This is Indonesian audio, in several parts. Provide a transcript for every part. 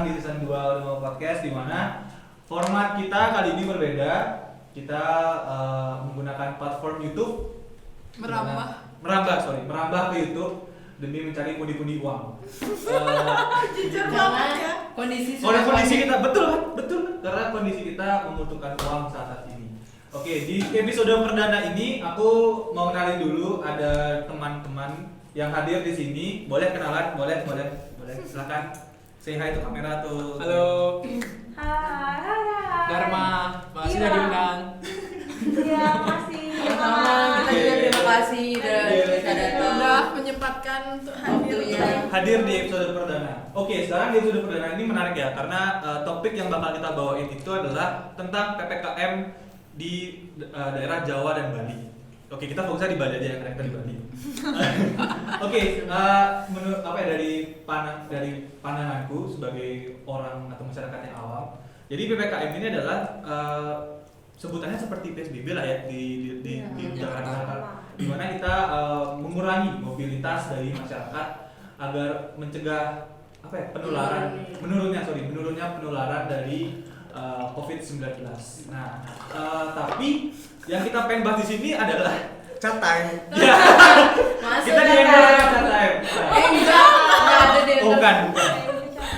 datang di season 2 Lima Podcast, di mana format kita kali ini berbeda. Kita menggunakan platform YouTube. Merambah ke YouTube demi mencari pundi-pundi uang. Jujur banget ya. Kondisi kita betul karena kondisi kita membutuhkan uang saat ini. Oke, di episode perdana ini aku mau kenalin dulu ada teman-teman yang hadir di sini. Boleh kenalan? Boleh. Silakan. Say hi to kamera tuh. Halo, Hai. Dharma, makasih udah diundang. Iya, makasih. Sama, kita juga terima kasih udah bisa datang. Udah menyempatkan untuk hadir. Hadir di episode perdana. Oke, sekarang di episode perdana ini menarik ya, karena topik yang bakal kita bawain itu adalah tentang PPKM di daerah Jawa dan Bali. Oke, kita fokusnya di Bali aja ya, karena kita di Bali. Oke, menurut dari pandanganku sebagai orang atau masyarakat yang awam, jadi PPKM ini adalah sebutannya seperti PSBB lah ya di Jakarta, di mana kita mengurangi mobilitas dari masyarakat agar mencegah menurunnya penularan dari COVID-19. Nah, tapi yang kita pengen bahas di sini adalah chat time. Ya. Kita di endorse chat time. Enggak ada deh. Oh, bukan.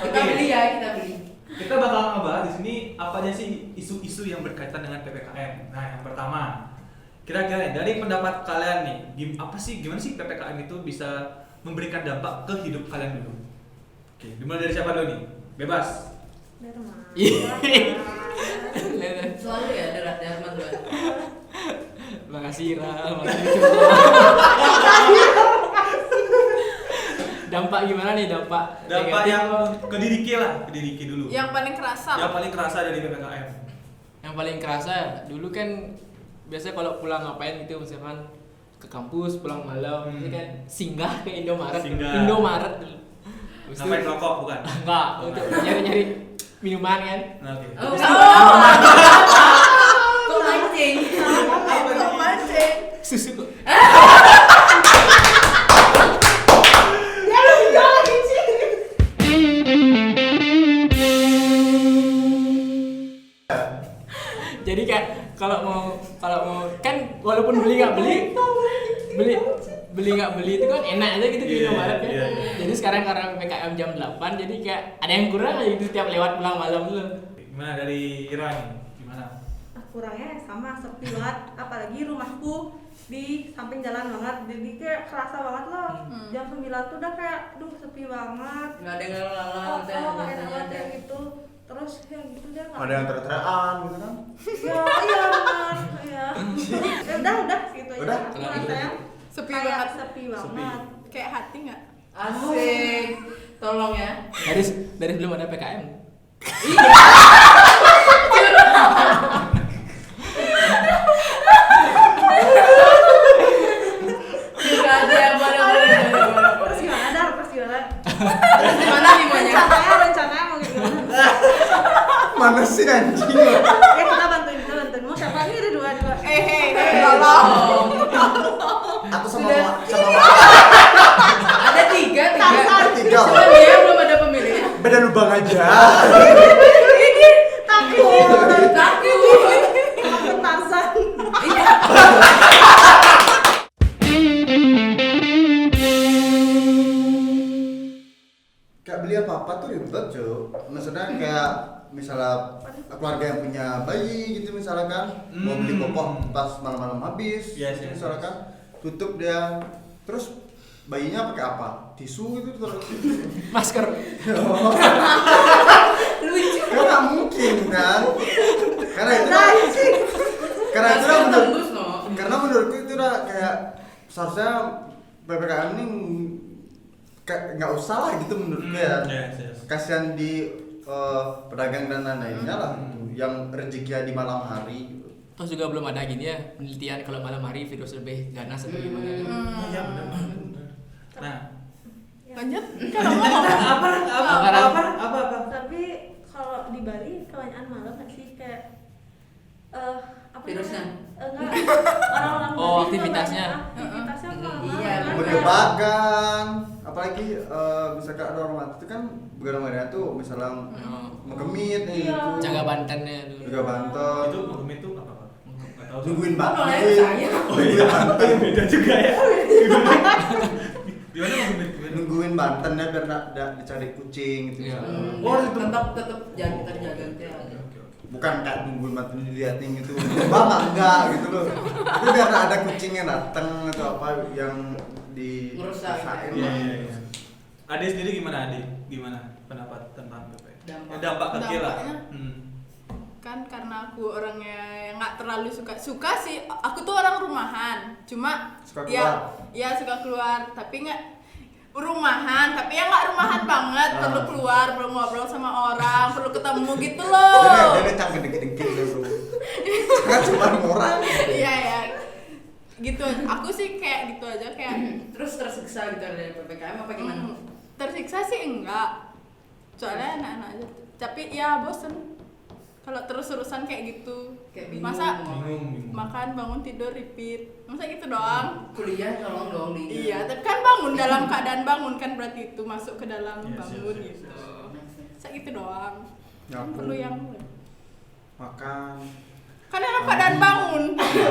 Kita beli ya, kita beli. Kita bakal ngebahas di sini apa aja sih isu-isu yang berkaitan dengan PPKM. Nah, yang pertama, kira-kira dari pendapat kalian nih, gimana sih PPKM itu bisa memberikan dampak ke hidup kalian dulu? Oke, dimulai dari siapa dulu nih? Bebas. Selalu ya Dharma duluan. Makasih Ra, Dampak gimana nih dampak? Dampak yang ke diri dulu. Yang paling kerasa. Yang paling kerasa dari PPKM. Yang paling kerasa dulu kan biasanya kalau pulang ngapain gitu, misalkan ke kampus pulang malam, itu kan singgah ke Indomaret dulu. Ngapain rokok bukan? Enggak, untuk nyari minuman kan. Nah, oke. Kok mancing? Kok mancing? Susu kok. Ya lu jual lagi sih. Jadi kayak kalau mau kan walaupun beli nggak beli itu kan enak aja gitu di Indomaret kan. Iya. Jadi sekarang karena PPKM jam 8 jadi kayak ada yang kurang aja gitu tiap lewat pulang malam dulu. Gimana dari Ira nih? Gimana? Kurangnya sama sepi banget, apalagi rumahku di samping jalan banget, jadi kayak kerasa banget loh. Jam 9 tuh udah kayak sepi banget. Enggak ada yang lalang Nggak enak banget kayak gitu. Terus yang gitu dia nggak Ada yang teriak-teriakan gitu kan? iya benar ya. Udah gitu aja. Udah? Rasanya Sepi kayak banget. sepi banget. Kayak hati nggak? Asik. Tolong ya. Dari belum ada PKM. Enggak ada yang boleh. Terus gimana Dar? Gimana nih maunya? Rencananya mau gimana? Mana sih anjing? Ya kita bantuin. Mau siapa nih? Ada dua. Tolong. Atau sama Sudah. Ada tiga. tiga. Cuma dia belum ada pemilihnya. Beda lubang aja. Ini takut Tarzan. Iya. Kayak beli apa-apa tuh ribet cuy. Maksudnya kayak misalnya keluarga yang punya bayi gitu misalkan mau beli popok pas malam-malam habis, Yes. misalkan tutup dia, terus bayinya pakai apa? Tisu itu terus. Masker. Lucu. Kan nggak mungkin kan? Karena itu Tembus no. karena menurutku itu udah kayak seharusnya PPKM ini kayak nggak usah lah gitu menurutku ya. Yes. Kasihan di pedagang dan lain-lainnya lah yang rezekinya di malam hari gitu. Terus juga belum ada gini ya penelitian kalau malam hari virus lebih ganas atau gimana kan. Iya benar. Nah, Lanjut. Kalau ngomong. apa? Tapi kalau di Bali kebanyakan malam nggak sih kayak apa Virusnya? namanya? Orang-orang Oh, Bali aktivitasnya. juga banyak, aktivitasnya apa-apa, Iya, kan? Berdebagan, apalagi misalkan ada orang mati itu kan begadang-begadang tuh misalnya mengemit Iya. gitu. Jaga bantennya dulu. Jaga banten. Itu hukum itu apa Pak? Nggak tahu. Nungguin Oh, banten. nolnya saya. Oh iya, beda juga ya. Gimana hukum itu? Nungguin bantennya biar nggak dicari kucing gitu. Iya. misalnya. Oh, itu- tetap jangan terjaga gitu ya. Oke. Bukan kayak nungguin banten diliatin gitu. Bama enggak gitu loh. Itu biar nggak ada kucingnya datang atau apa yang di Ngerusak. Iya, iya, iya. Ade sendiri gimana Ade? Gimana pendapat tentang PPKM? Dampak. Dampak kecil lah. Dampaknya? Hmm. Kan karena aku orangnya yang nggak terlalu suka sih, aku tuh orang rumahan, cuma Suka ya suka keluar, tapi nggak rumahan, tapi ya nggak rumahan banget, perlu keluar, perlu ngobrol sama orang, perlu ketemu gitu loh. Dia cang gede-gede dulu. Kan cuma orang. Iya ya, gitu. Aku sih kayak gitu aja, kayak Terus tersiksa gitu dari PPKM apa gimana? tersiksa sih enggak, soalnya enak-enak aja, tapi ya bosen kalau terus-terusan kayak gitu. Kayak bingung. Masa Bingung. makan, bangun, tidur, repeat, masa gitu doang? Kuliah tolong dong di. Iya, tapi kan bangun dalam keadaan bangun kan, berarti itu masuk ke dalam Yes, bangun yes, yes, gitu. yes. Masa gitu doang. Nyapu. Perlu yang Makan. kan dalam keadaan bangun.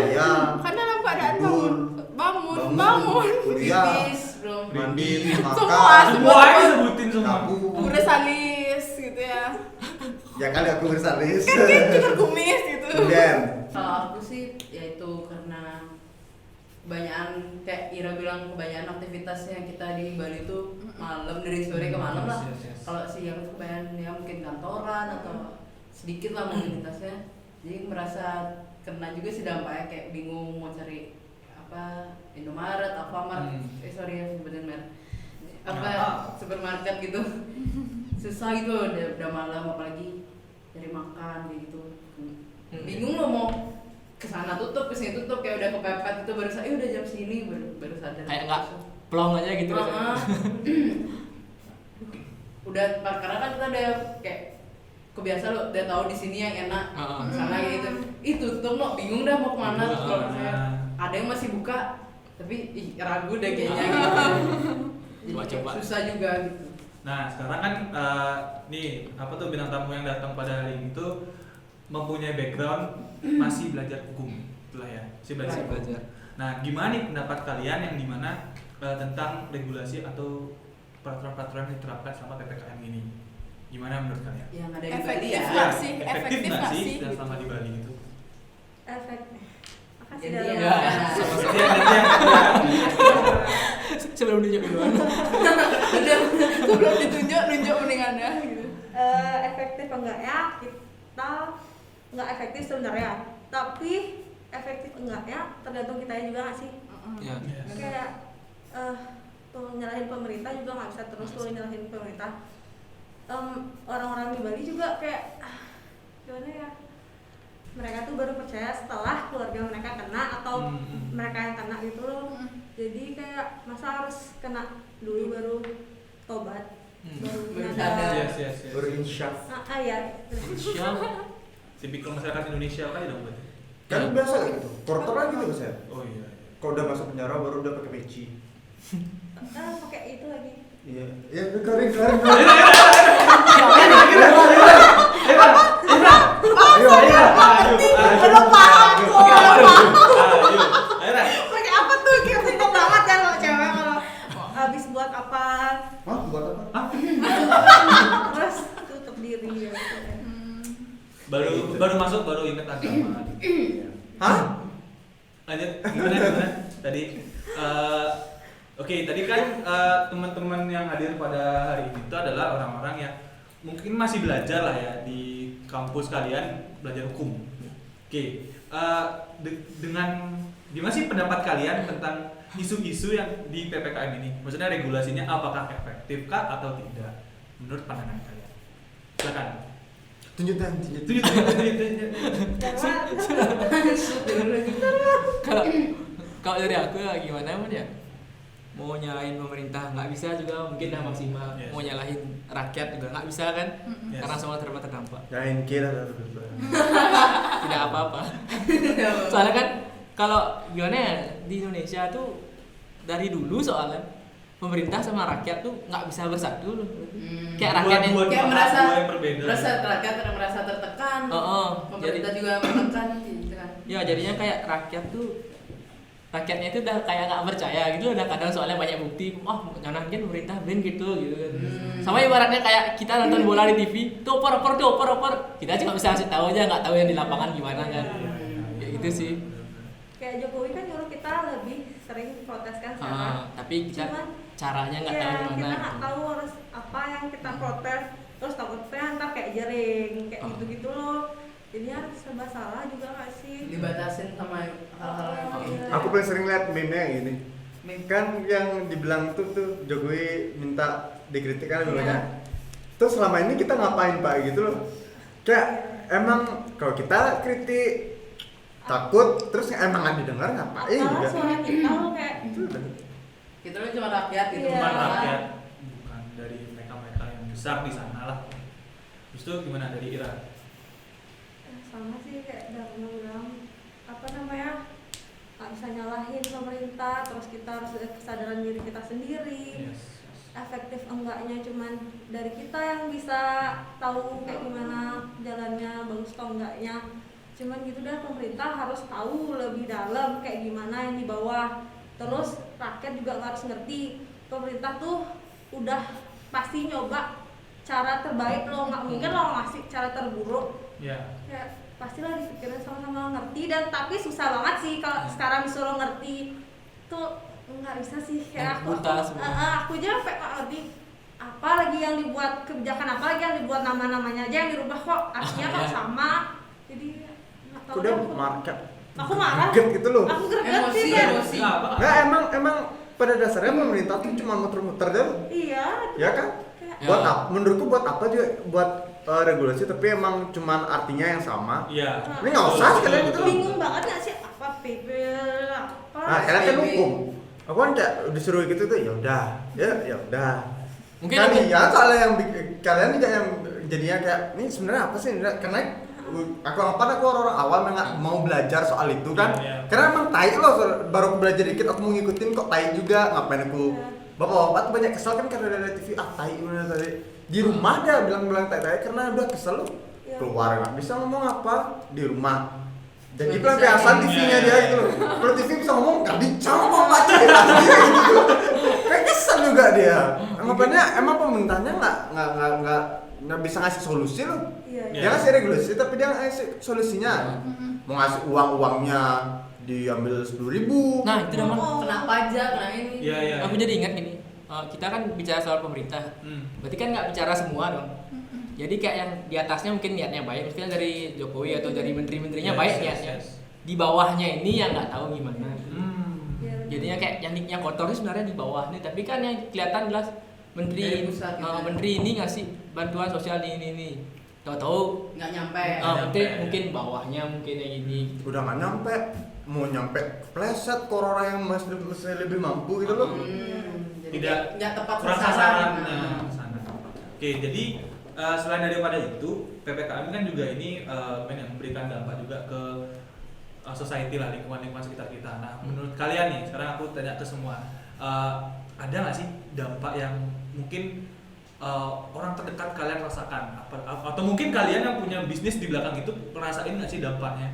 Iya. Kan dalam keadaan Tidur. bangun. Bangun. Kuliah. Pipis belum. Mandi, Semua, makan. Semua aja sebutin semua. Nyapu. Udah salis gitu ya. Ya kali aku bersalis. Kan cukur kumis gitu. Kemudian. Kalau aku sih yaitu karena kebanyakan kayak Ira bilang kebanyakan aktivitas yang kita di Bali itu malam dari sore ke malam lah. Yes, yes, yes. Kalau siang itu kebanyakan ya mungkin kantoran atau sedikit lah mobilitasnya. Jadi merasa kena juga sih dampaknya, kayak bingung mau cari apa Indomaret, Alfamart, sorry ya sebutin merek apa supermarket gitu. Susah gitu udah malam, apalagi cari makan kayak gitu. Bingung lo mau kesana tutup, kesini tutup, kayak udah kepepet itu baru udah jam segini baru sadar. Kayak nggak plong aja gitu. Udah karena kan kita udah kayak kebiasa lo udah tahu di sini yang enak, sana gitu. Tutup lo bingung dah mau kemana. Kalau misalnya ada yang masih buka tapi ragu deh kayaknya gitu. Jadi Coba-coba. kayak susah juga gitu. Nah, sekarang kan nih apa tuh bintang tamu yang datang pada hari ini tuh mempunyai background masih belajar hukum, itulah ya, masih belajar. Masih belajar. Nah, gimana nih pendapat kalian yang dimana tentang regulasi atau peraturan-peraturan yang diterapkan selama PPKM ini? Gimana menurut kalian? Yang ada di Bali Efektif ya. nggak sih? Efektif Efektif nggak nggak sih sih? dan selama di Bali itu? Efek. Makasih Jadi dalam. ya. Sama-sama. Iya. Sebelum nunjuk duluan. Sebelum ditunjuk, nunjuk mendingannya gitu. Efektif enggak ya, kita nggak efektif sebenarnya, tapi efektif enggaknya tergantung kita juga nggak sih. Ya. Kayak tuh nyalahin pemerintah juga nggak bisa terus tuh nyalahin pemerintah. Orang-orang di Bali juga kayak gimana ya, mereka tuh baru percaya setelah keluarga mereka kena atau mereka yang kena gitu loh. Jadi kayak masa harus kena dulu baru tobat, baru Baru nyadar. sadar. Yes. Berinsyaf. Ya. Siap. Tipikal masyarakat Indonesia kali dong berarti. Kan biasa gitu. Kortor lagi gitu biasanya. Oh iya. Kalau udah masuk penjara baru udah pakai peci. Pakai itu lagi. Iya. Ya kering. Ayo. Belum paham kok. Ayo. Pakai apa tuh? Kayak simpel banget ya kalau cewek, kalau habis buat apa Hah, buat apa? terus tutup diri ya. Baru masuk baru ingat agama. Hah? Lanjut gimana tadi? Oke, tadi kan teman-teman yang hadir pada hari ini itu adalah orang-orang yang mungkin masih belajar lah ya di kampus kalian, belajar hukum. Oke, dengan gimana sih pendapat kalian tentang isu-isu yang di PPKM ini? Maksudnya regulasinya apakah efektif kah atau tidak? Menurut pandangan kalian. Silakan. Tunjuk. Kalau kalau dari aku ya gimana emang ya? mau nyalahin pemerintah nggak bisa juga, mungkin udah maksimal. Yes. Mau nyalahin rakyat juga nggak bisa kan, Yes. karena semua terdampak. Jangan kira Tidak apa-apa. Soalnya kan kalau gimana ya, di Indonesia tuh dari dulu soalnya pemerintah sama rakyat tuh nggak bisa bersatu loh. Kayak rakyatnya kayak dua yang berbeda. merasa rakyat merasa tertekan. Pemerintah jadi juga menekan gitu kan. ya jadinya kayak rakyatnya itu udah kayak nggak percaya gitu, udah kadang soalnya banyak bukti, jangan kan pemerintah ben gitu kan. Sama ibaratnya kayak kita nonton bola di TV, tuh opor, kita cuma bisa kasih tahu aja, nggak tahu yang di lapangan gimana kan. Kayak gitu sih. Kayak Jokowi kan nyuruh kita lebih sering protes kan sekarang. Tapi kita Cuman, caranya nggak tahu gimana. kita nggak gitu. tahu harus apa yang kita protes, terus takutnya ntar kayak jering kayak gitu-gitu loh. Jadinya serba salah juga nggak sih? Dibatasin sama hal-hal yang kayak gitu. Aku paling sering lihat meme yang ini. Meme. Kan yang dibilang tuh Jokowi minta dikritik kan Iya. banyak. Terus selama ini kita ngapain Pak gitu loh. Kayak emang kalau kita kritik takut terus emang nggak didengar ngapain Apalah juga. suara kita loh kayak Itu udah. Kita lu cuma rakyat gitu. Iya. Bukan rakyat, bukan dari mereka yang besar di sana lah. Terus itu gimana dari Ira? sama sih kayak Dharma bilang apa namanya, nggak bisa nyalahin pemerintah, terus kita harus ada kesadaran diri kita sendiri. Yes. Efektif enggaknya cuman dari kita yang bisa tahu kayak gimana jalannya, bagus atau enggaknya. Cuman gitu dah, pemerintah harus tahu lebih dalam kayak gimana yang di bawah. Terus rakyat juga harus ngerti pemerintah tuh udah pasti nyoba cara terbaik lo, nggak mungkin lo ngasih cara terburuk. Ya. Ya pastilah dipikirin sama-sama ngerti, dan tapi susah banget sih kalau sekarang disuruh ngerti tuh nggak bisa sih kayak Buta semua. aku aja sampai nggak ngerti apa lagi yang dibuat, kebijakan apa lagi yang dibuat, nama-namanya aja yang dirubah kok artinya kok sama. Jadi nggak tahu Udah deh, market. aku marah, Greget gitu loh. aku greget sih ya. Emosi. Nggak, emang pada dasarnya pemerintah tuh cuma muter-muter deh. Iya Ya kan? kayak Ya. Buat apa? Menurutku buat apa juga buat regulasi tapi emang cuman artinya yang sama. Iya. Ini nggak usah sekalian gitu. bingung banget nggak sih apa PP apa. Nah, kalian kan hukum. Aku kan kayak disuruh gitu tuh, ya udah, ya udah. Mungkin Kan aku- ya kalau yang kalian juga yang jadinya kayak ini sebenarnya apa sih? Karena aku orang awam yang nggak mau belajar soal itu kan. Iya. Karena emang tai loh, baru aku belajar dikit aku mau ngikutin kok tai juga, ngapain aku. Bapak-bapak tuh banyak kesel kan karena ada TV, tai mana tadi. Di rumah dia bilang tai karena udah kesel loh. Iya. Keluar nggak bisa ngomong apa di rumah. Jadi Nggak pelampiasan bisa, TV-nya iya. dia gitu loh. Kalau TV bisa ngomong nggak bisa ngomong baca gitu. Kayak kesel juga dia. Anggapannya emang pemerintahnya nggak bisa ngasih solusi loh. Iya, Iya. Dia ngasih regulasi tapi dia ngasih solusinya. Mau ngasih uangnya diambil 10.000. Nah itu memang Kena pajak, kena ini. Iya, iya. aku jadi ingat gini, kita kan bicara soal pemerintah, berarti kan nggak bicara semua dong. Jadi kayak yang di atasnya mungkin niatnya baik, misalnya dari Jokowi atau dari menteri-menterinya Yes, baik yes, niatnya. yes. Di bawahnya ini yang nggak tahu gimana. Iya, Jadinya kayak yang kotor itu sebenarnya di bawah nih, tapi kan yang kelihatan jelas menteri Dari pusat gitu. menteri ini ngasih bantuan sosial ini. Tahu-tahu Nggak nyampe. Nyampe. mungkin bawahnya mungkin yang ini. Udah nggak nyampe, mau nyampe pleset ke orang yang masih lebih mampu gitu loh. Jadi Tidak nggak tepat kurang sasaran. sasaran sana. Oke, jadi selain daripada itu, PPKM kan juga ini yang memberikan dampak juga ke society lah, lingkungan sekitar kita. Nah, menurut kalian nih, sekarang aku tanya ke semua, ada nggak sih dampak yang mungkin orang terdekat kalian rasakan? Atau mungkin kalian yang punya bisnis di belakang itu ngerasain nggak sih dampaknya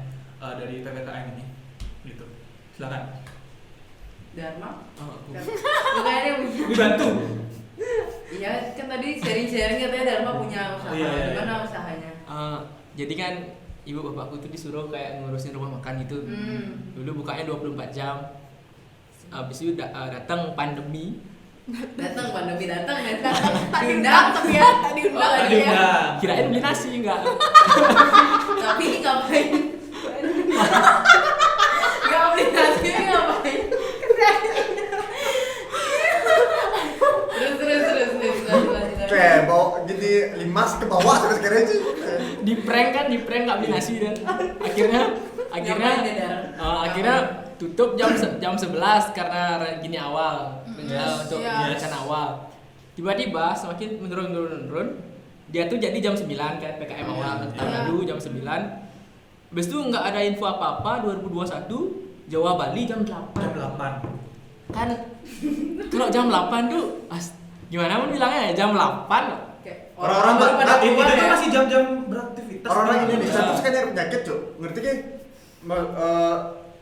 dari PPKM ini? Gitu. Silakan. Dharma. Aku. Bukannya punya. Dibantu. Iya, kan tadi sharing-sharing katanya Dharma punya usaha. Iya, iya, Gimana iya. usahanya? Jadi kan ibu bapakku tuh disuruh kayak ngurusin rumah makan gitu. Dulu bukanya 24 jam. Habis itu datang pandemi. Datang pandemi datang. Diundang tapi ya tak diundang Oh, lagi ya. Diundang. Kirain beli nasi enggak. Tapi ngapain? Nggak beli nasi ngapain? Terus. Kayak bawa jadi limas ke bawah terus kira aja. Di prank nggak beli nasi dan akhirnya Ngapain dia, Dar? akhirnya tutup jam 11 karena gini awal. untuk Yes. rencana awal. Tiba-tiba semakin menurun. Dia tuh jadi jam 9 kan PKM awal tahun lalu jam 9. Habis itu nggak ada info apa-apa 2021 Jawa Bali jam 8. Jam 8. Kan kalau jam 8 tuh gimana mau bilangnya ya jam 8 Kayak Orang-orang baru pada Itu keluar kan ya. masih jam-jam beraktivitas. Orang-orang kan? Indonesia Iya. tuh suka nyari penyakit, Cuk. Ngerti kan?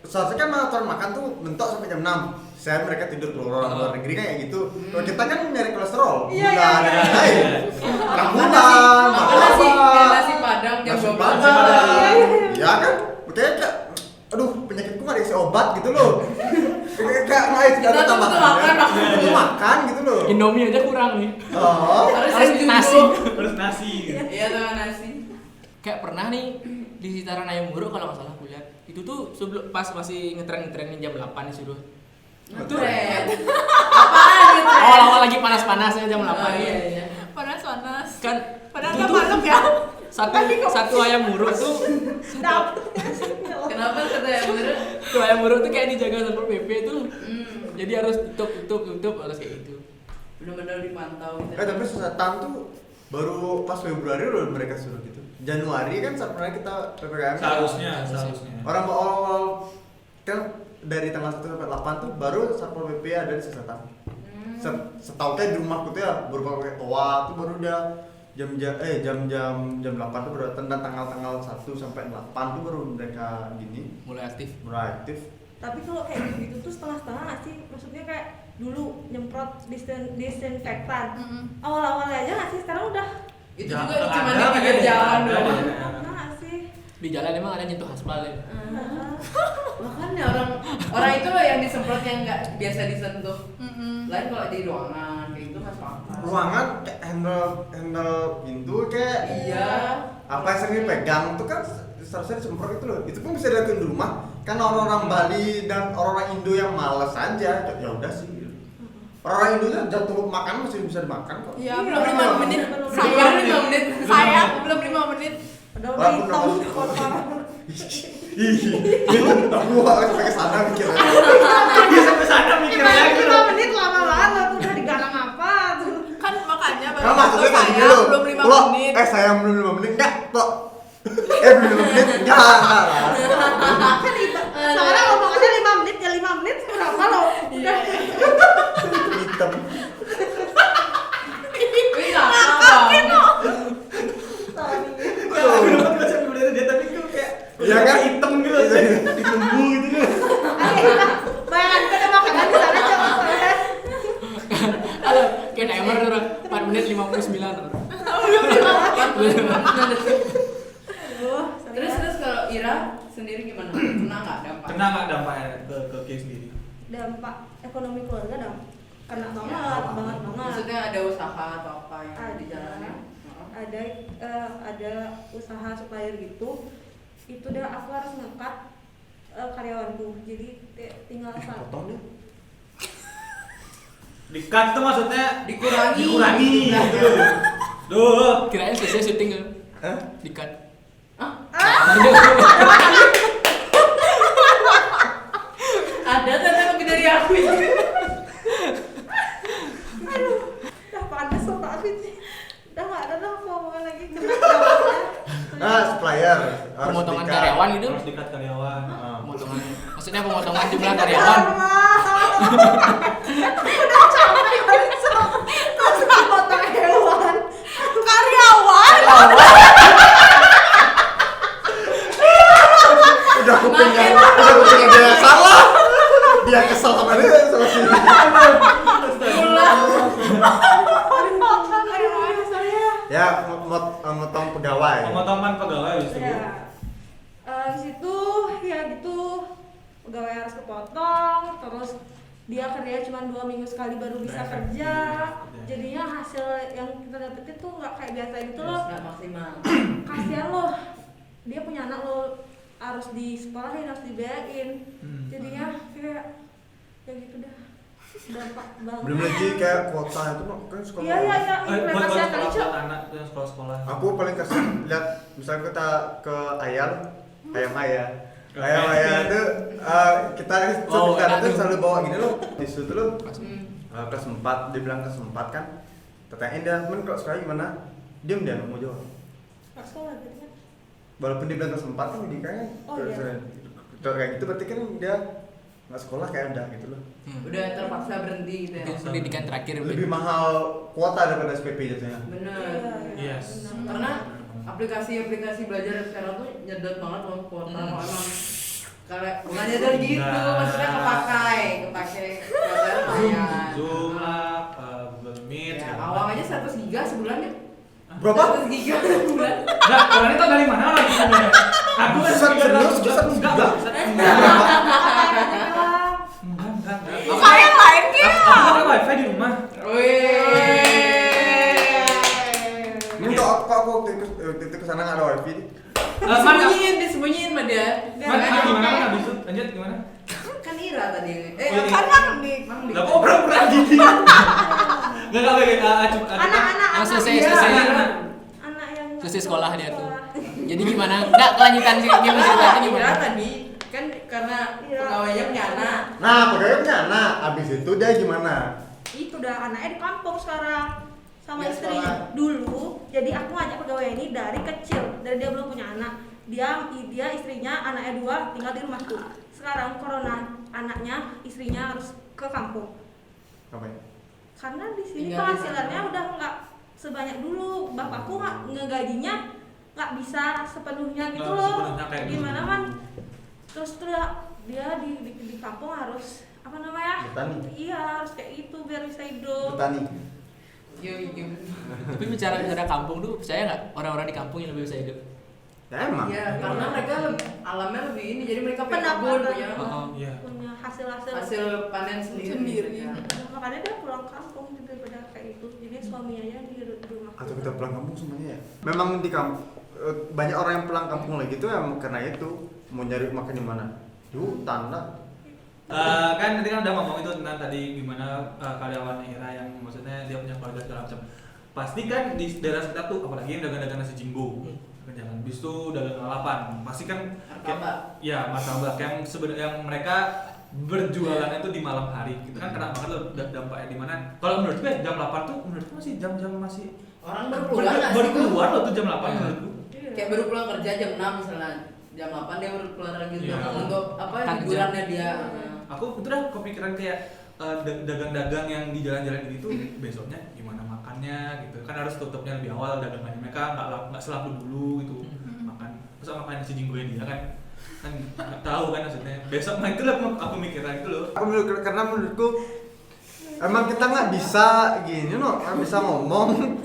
Seharusnya kan aturan makan tuh mentok sampai jam 6. Saya mereka tidur keluar orang luar negeri kan kayak gitu. Kalau kita kan nyari kolesterol, Iya, gula iya, dan iya. lain-lain. Makan Rambutan, nasi padang jam nasi 12 padang. malam. Iya kan? Makanya kayak aduh, penyakitku nggak dikasih obat gitu loh. Kayak nggak Kita tuh tambahan. butuh makan, Bang. Butuh makan gitu loh. Indomie aja kurang nih. Oh. Harus Harus yang nasi. jumbo. Terus nasi. Gitu. Iya sama nasi. Kayak pernah nih di sekitaran Ayam Buruk kalau nggak salah aku lihat itu tuh sebelum pas masih ngetren jam 8 disuruh. Ngetren. Apaan ngetren? Awal-awal lagi panas-panasnya jam 8 Oh, iya, gitu. iya. Panas. Kan Padahal itu udah tuh malam ya. satu ayam muruk tuh Kenapa kata yang bener? satu ayam muruk tuh kayak dijaga Satpol PP tuh. Hmm. Jadi harus tutup harus kayak gitu. Benar-benar dipantau gitu. Tapi setan tuh baru pas Februari udah mereka suruh gitu. Januari kan sebenarnya kita PPKM. Seharusnya. Orang awal kan dari tanggal 1 sampai 8 tuh baru Satpol PP ada di Setan. Setahu kayak di rumahku tuh ya baru pakai toa tuh baru udah jam 8 tuh baru dan tanggal 1 sampai 8 tuh baru mereka gini Mulai aktif. mulai aktif. Tapi kalau kayak gitu tuh setengah-setengah nggak sih? Maksudnya kayak dulu nyemprot disinfektan. Awal-awalnya aja nggak sih? Sekarang udah Itu Ya, juga ada, cuma di ada, pinggir ada, jalan ada, doang. ada. nggak sih? Di jalan emang ada nyentuh aspal ya. Makanya orang itu loh yang disemprot yang nggak biasa disentuh. Lain kalau di ruangan kayak gitu masuk akal. Ruangan kayak handle pintu kayak Iya. apa yang sering dipegang itu kan seharusnya disemprot itu loh. Itu pun bisa dilakukan di rumah. Kan orang-orang Bali dan orang-orang Indo yang malas aja, ya udah sih. Gitu. Orang Indo tuh jatuh makan masih bisa dimakan kok. Ya, belum 5 menit. Belum Sayang 5 menit. Sayang belum 5 menit. udah Walaupun hitam aku- kotor. Aku harus pakai sana mikirnya. Dia sampai sana mikirnya gitu. 5 menit lama banget tuh udah digarang apa tuh. Kan makanya Kan maksudnya kayak gini loh. belum 5 Lo, menit. sayang belum 5 menit enggak, Tok. Belum 5 menit enggak lah. Kan soalnya ngomongannya 5 menit ya 5 menit berapa lo? Iya. Hitam. Wih, ngapain Sorry. Aku dapat konsep dari dia tapi itu kayak Iya kan? hitam gitu. Ditembu gitu kan. Bayangan gue udah makanan di sana coba soalnya. Halo, kayak timer tuh 4 menit 59. Aduh, Terus kalau Ira sendiri gimana? Kena nggak dampak? Kena nggak dampaknya ke case sendiri? dampak ekonomi keluarga kena banget, Ya, banget. Maksudnya ada usaha atau apa yang Ada. dijalanin? Ada usaha supplier gitu. Itu udah aku harus ngekat karyawanku. Jadi tinggal satu. Potong deh. Di-cut tuh maksudnya Dikurangi. dikurangi Nah, gitu. Duh. Kirain selesai syuting kan. Hah? Di-cut. Ada ternyata lebih dari aku ini. Udah panas otak aku ini. Udah nggak ada dah ngomongin lagi kena karyawannya. Supplier harus Pemotongan di-cut. karyawan gitu. Harus di-cut karyawan. Pemotongan. Maksudnya pemotongan jumlah karyawan. Udah capek terus potong hewan. Karyawan. Udah kupingnya dia salah. Dia kesel sama dia sama si. Ya, motong pegawai. Pemotongan pegawai itu. Ya. Di situ ya gitu pegawai harus kepotong, terus dia kerja cuma 2 minggu sekali baru bisa Nggak kerja. efektif. Jadinya hasil yang kita dapetin tuh nggak kayak biasa gitu loh. Nggak maksimal. Kasihan loh, dia punya anak lo harus di sekolahin, harus dibiayain. Jadinya kayak ya gitu dah, dampak banget. Belum lagi kayak kuota itu kan sekolah. Iya iya iya, Buat implementasinya kali Cok. anak dan sekolah-sekolah. Aku paling kesel lihat misalnya kita ke ayam ayam Ke ayam ayam. itu kita Oh, sebentar enak itu tuh. selalu bawa gini loh tisu tuh loh. kelas 4, dia bilang kelas 4 kan. Tanyain dia, "Men kalau sekolah gimana?" Diam dia nggak mau jawab. Pas sekolah gitu kan. Walaupun dia bilang kelas 4 kan dia kayaknya Oh, iya. kalau kayak gitu berarti kan dia nggak sekolah kayak udah gitu loh. Udah terpaksa berhenti gitu ya. Mungkin pendidikan terakhir Lebih mahal kuota daripada SPP jatuhnya. Bener. Yes. Karena aplikasi-aplikasi belajar sekarang tuh nyedot banget loh kuota. Emang kalau bukan nyedot gitu, maksudnya kepakai kuota lumayan. Zoom lah, Google Meet. Ya, segala awang macam. aja 100 giga sebulan ya. Berapa? 100 giga sebulan. Enggak, kalian itu dari mana lagi sebenarnya? Aku kan Serius? enggak, Enggak. enggak. Buka yang lain Kia. Aku pakai wifi di rumah. Ini kok aku waktu itu kesana nggak ada wifi. Disembunyiin sama dia. Mana gimana habis itu? Lanjut gimana? Kan Ira tadi. Kan Mang Dik. Mang Dik. Lah kok pura-pura gini? Enggak Anak-anak Yang selesai iya. selesai Anak yang selesai sekolah dia tuh. Jadi gimana? Enggak kelanjutan sih dia ceritanya Ira gimana? tadi kan karena Ira. pegawainya punya anak. Nah, pegawai punya anak. Abis itu dia gimana? Itu udah anaknya di kampung sekarang sama Ya, istri sekolah. dulu. Jadi aku ngajak pegawai ini dari kecil, dari dia belum punya anak. Dia istrinya, anaknya 2 tinggal di rumahku. Sekarang corona, anaknya, istrinya harus ke kampung. Ngapain? Karena di sini Tinggal di penghasilannya sana. udah nggak sebanyak dulu. Bapakku nggak ngegajinya nggak bisa sepenuhnya gitu Nggak loh. sepenuhnya kayak Gimana dulu. kan? Terus dia di kampung harus apa namanya? Bertani. Iya harus kayak itu biar bisa hidup. Bertani. Yo. Tapi bicara kampung tuh percaya nggak orang-orang di kampung yang lebih bisa hidup? Ya emang. Iya, karena mereka alamnya lebih ini, jadi mereka punya Pendapatan. kebun, punya Oh, Iya. Punya hasil-hasil. hasil panen sendiri. Ya. Nah, makanya dia pulang kampung daripada kayak itu. Jadi suaminya aja di rumah. Atau kita pulang kampung semuanya ya. Memang di kampung banyak orang yang pulang kampung lagi itu ya karena itu mau nyari makan di mana? Di hutan lah. Kan tadi kan udah ngomong itu tentang tadi gimana karyawan Ira yang maksudnya dia punya keluarga segala macam. Pasti kan di daerah sekitar tuh apalagi yang dagang-dagang nasi jinggo. Jangan bis itu dagang lalapan. Pasti kan Martabak. ya martabak yang sebenarnya yang mereka berjualan itu di malam hari. Itu kan kena banget loh dampaknya di mana. Kalau menurut gue jam 8 tuh menurutku masih jam-jam masih Orang baru keluar nggak baru sih? keluar loh tuh jam 8 menurutku. Kayak baru pulang kerja jam 6 misalnya. Jam 8 dia baru keluar lagi Iya. untuk apa Makan hiburannya dia. Aku itu dah kepikiran kayak dagang-dagang yang di jalan-jalan gitu besoknya gimana makannya gitu kan harus tutupnya lebih awal dagangannya mereka nggak selalu dulu gitu makan masa makan si jinggonya dia kan nggak tahu kan maksudnya besok nah itulah aku mikirnya itu loh. Karena menurutku emang kita nggak bisa gini loh, nggak bisa ngomong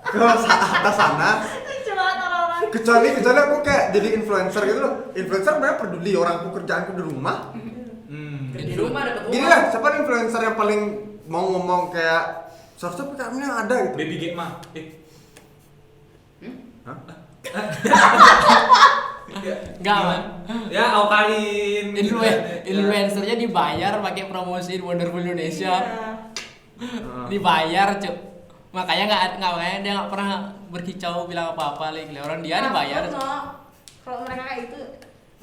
ke atas sana. Coba orang-orang. Kecuali aku kayak jadi influencer gitu loh. Influencer mereka peduli orangku kerjaanku di rumah. Di rumah dapat uang. Gini lah, siapa influencer yang paling mau ngomong kayak soft-soft kami ada gitu. Baby Gate mah Hah? Enggak, Man. ya awalin Influencernya dibayar pakai promosiin Wonderful Indonesia. Iya. Dibayar, Cuk. Makanya makanya dia nggak pernah berkicau bilang apa-apa lagi. Orang dia dibayar. Kalau mereka kayak itu,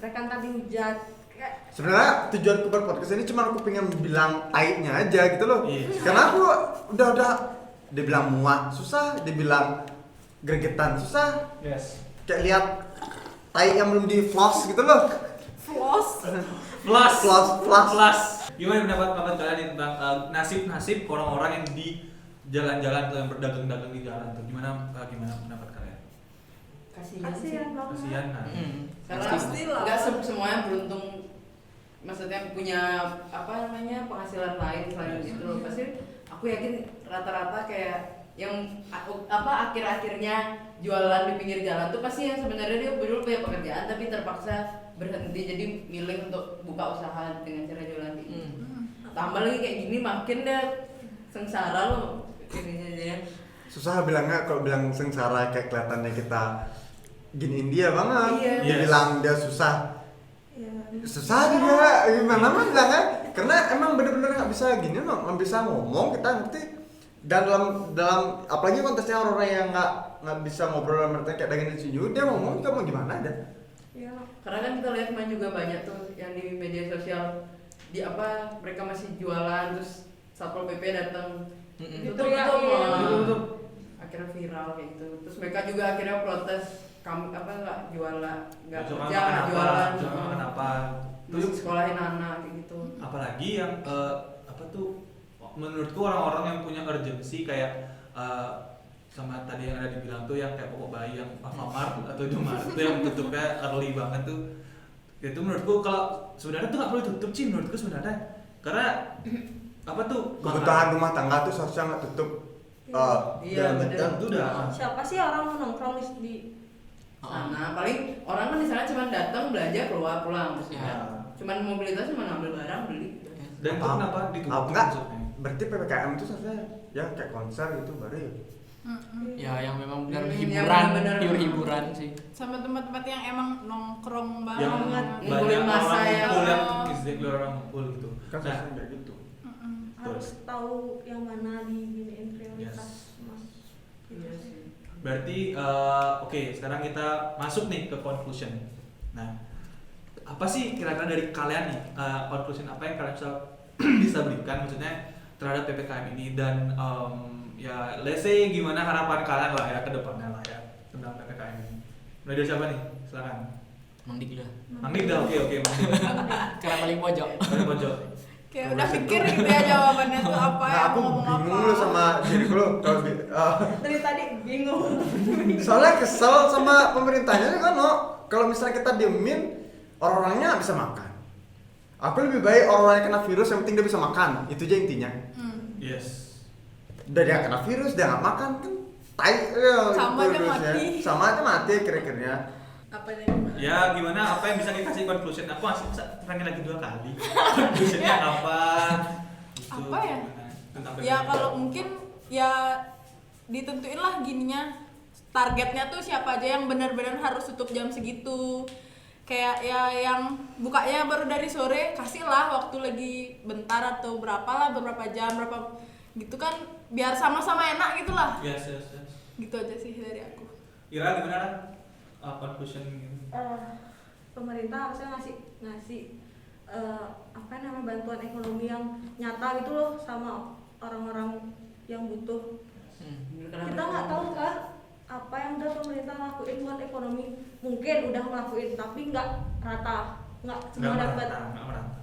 mereka ntar dihujat. Sebenarnya tujuanku buat podcast ini cuma aku pengen bilang aibnya aja gitu loh. Iya. Karena aku udah dibilang muak susah, dibilang gregetan susah. yes Kayak lihat tai yang belum di floss gitu loh. Floss. Flash. Gimana pendapat kalian nih tentang nasib orang-orang yang di jalan-jalan tuh yang berdagang-dagang di jalan tuh gimana pendapat kalian? Kasihan banget. Kasihan kan? Karena Pastilah. nggak semuanya beruntung, maksudnya punya apa namanya penghasilan lain selain itu loh. Pasti aku yakin rata-rata kayak yang akhir-akhirnya jualan di pinggir jalan tuh pasti yang sebenarnya dia dulu punya pekerjaan tapi terpaksa berhenti jadi milih untuk buka usaha dengan cara jualan ini. Tambah lagi kayak gini makin deh sengsara loh ininya dia. Susah bilangnya kalau bilang sengsara kayak kelihatannya kita giniin dia banget. Iya. Dibilang dia susah. Iya. Susah juga gimana mah bilangnya karena emang bener-bener nggak bisa gini loh, nggak bisa ngomong kita ngerti. Dan dalam apalagi konteksnya orang-orang yang nggak bisa ngobrol dalam artinya kayak dagang di dia ngomong kita mau gimana ada. Iya. Karena kan kita lihat main juga banyak tuh yang di media sosial di mereka masih jualan terus Satpol PP datang. Mm-mm. Tutup Iya, tutup. iya. Wah. Tutup. Akhirnya viral kayak gitu. Terus mereka juga akhirnya protes, kamu apa nggak jualan, nggak Cuma kerja, makan nggak apa, jualan, cuma makan apa. terus sekolahin anak kayak gitu. Apalagi yang apa tuh menurutku orang-orang yang punya urgency kayak sama tadi yang ada dibilang tuh yang kayak pokok bayi yang Alfamart atau Indomaret tuh yang tutupnya early banget tuh, itu menurutku kalau sebenarnya tuh nggak perlu tutup sih menurutku sebenarnya, karena apa tuh Kebutuhan rumah tangga tuh seharusnya nggak tutup. Iya, dalam bener. jam. itu udah Siapa sih orang mau nongkrong di Sana paling orang kan di sana cuma datang belanja keluar pulang terus Ya. cuman mobilitas cuma ngambil barang beli. dan itu kenapa ditutup Enggak. maksudnya? Berarti PPKM itu seharusnya ya kayak konser gitu baru ya. Ya yang memang benar Yang hiburan, benar-benar. pure hiburan sih. Sama tempat-tempat yang emang nongkrong banget. Yang Ngumpulin banyak massa orang ya. ngumpul yang exactly orang ngumpul gitu. Kan Nah, seharusnya kayak gitu. harus tahu yang mana diginiin prioritas mas. Iya sih. berarti oke, sekarang kita masuk nih ke conclusion. Nah, apa sih kira-kira dari kalian nih conclusion apa yang kalian bisa berikan maksudnya terhadap PPKM ini dan ya let's say gimana harapan kalian lah ya ke depannya lah ya tentang PPKM ini. Mulai dari siapa nih? Silakan. Mang Dik lah. Mang Dik dah, oke Mang Dik. Karena paling pojok. Paling pojok. Kayak udah pikir gitu ya jawabannya tuh apa Nah, ya aku mau ngomong bingung apa. lu sama diriku lu kalau Dari tadi bingung. soalnya kesel sama pemerintahnya kan no. Kalau misalnya kita diemin orang-orangnya nggak bisa makan. Aku lebih baik orang-orang yang kena virus yang penting dia bisa makan, itu aja intinya. Yes. Udah dia kena virus dia nggak makan kan tai ya, Sama gitu aja virusnya. mati. Sama aja mati kira-kira. Apa nih? Ya gimana, apa yang bisa kita kasih conclusion? Aku masih bisa tanya lagi 2 kali. Conclusionnya apa? Gitu, Apa ya? gimana? Tentang Ya PPKM. kalau mungkin ya ditentuin lah gininya, targetnya tuh siapa aja yang benar-benar harus tutup jam segitu. Kayak ya yang bukanya baru dari sore, kasihlah waktu lagi bentar atau berapa lah, beberapa jam, berapa gitu kan, biar sama-sama enak gitu lah. Yes, yes, yes. Gitu aja sih dari aku. Ira gimana? Ran? Conclusion gitu. Pemerintah harusnya ngasih apa namanya bantuan ekonomi yang nyata gitu loh sama orang-orang yang butuh. Kita nggak tahu kan apa yang udah pemerintah lakuin buat ekonomi, mungkin udah ngelakuin tapi nggak rata, nggak semua dapat. Nggak merata.